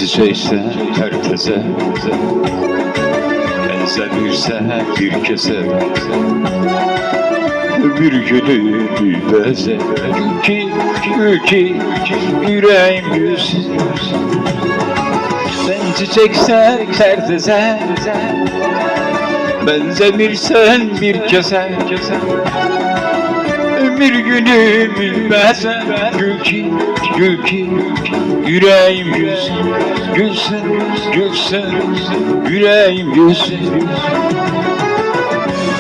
Benzeyse herkese, benzemirse bir kese, ömür günü beze. Gül ki yüreğim gülsün, benzeyecekse herkese, benzemirsen bir kese, ömür günümü beze. Gül ki yüreğim gülsün, yüreğim gülsün.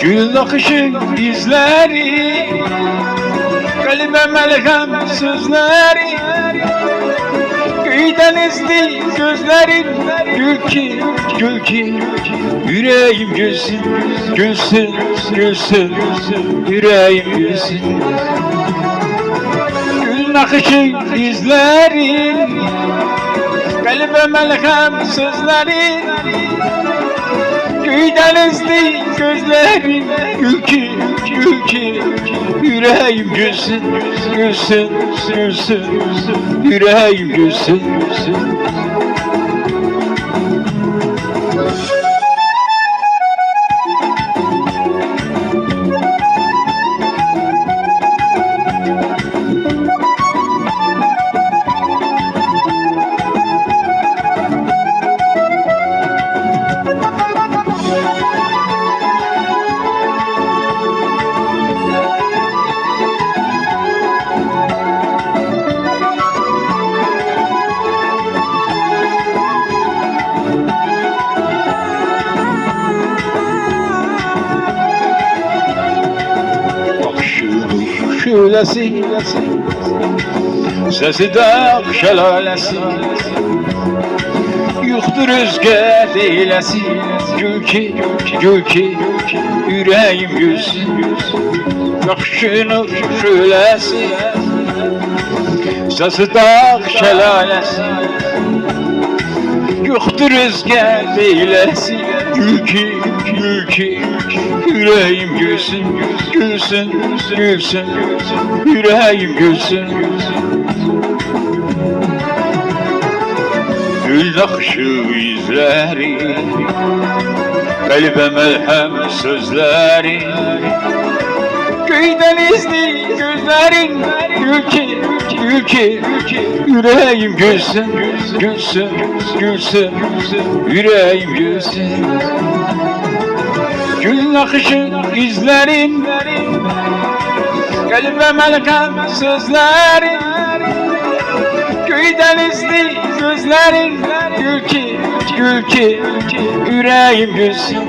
Gül akışı izleri, kalbe melhem sözleri, göyden izli gözlerin. Gül ki yüreğim gülsün, yüreğim gülsün. Gül akışı izlerin, kalbe melhem sözlerin, göyden izli gözlerin. Gül ki yüreğim gülsün, yüreğim gülsün. Şölesi, sesi de şelalesi, yoktur özge deylesi. Gül ki yüreğim gülsün, yakşınır şölesi, sesi de şelalesi, yoktur özge deylesi. Gül ki yüreğim gülsün, yüreğim gülsün. Gül nakşı izleri, kalbe melhem sözleri, göyden izli gözlerin. Gül ki yüreğim gülsün, yüreğim gülsün. Gül nakışı izlerin, kalbe melhem sözlerin, göyden izli gözlerin. Gül ki yüreğim gülsün,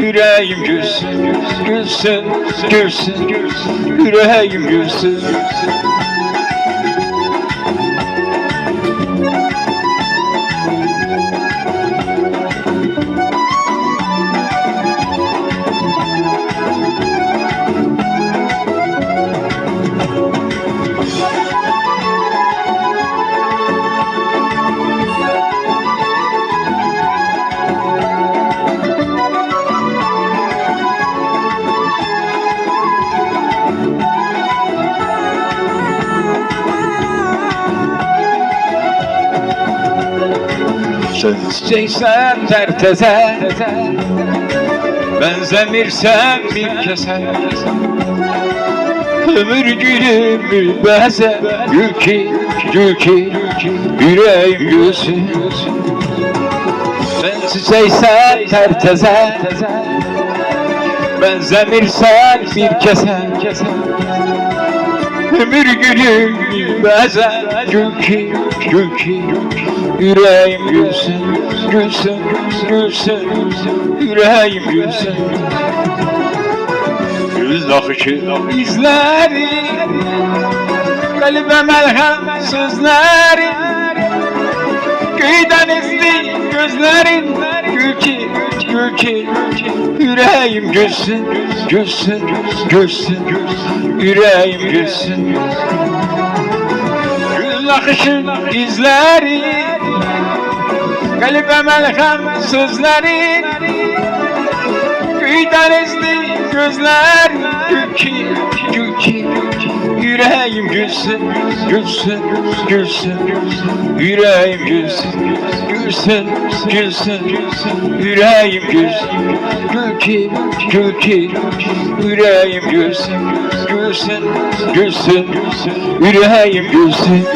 yüreğim gülsün, yüreğim gülsün. Senseysen herkese, benzemirsen bir kese, ömür günümü beze. Gül ki yüreğim gülsün, senseysen herkese, benzemirsen bir kese, ömür günümü beze. Gül ki yüreğim gülsün, yüreğim gülsün. Gül akışı izleri, kalbe melhem sözleri, göyden izli gözlerin. Gül ki yüreğim gülsün, yüreğim gülsün. Gül akışı izleri, kalbe melhem sözleri, göyden izli gözler. Gül ki yüreğim gülsün, gülsün, gülsün, yüreğim gülsün, gülsün, gülsün, yüreğim gülsün, gül ki, yüreğim gülsün, gülsün, gülsün, yüreğim gülsün.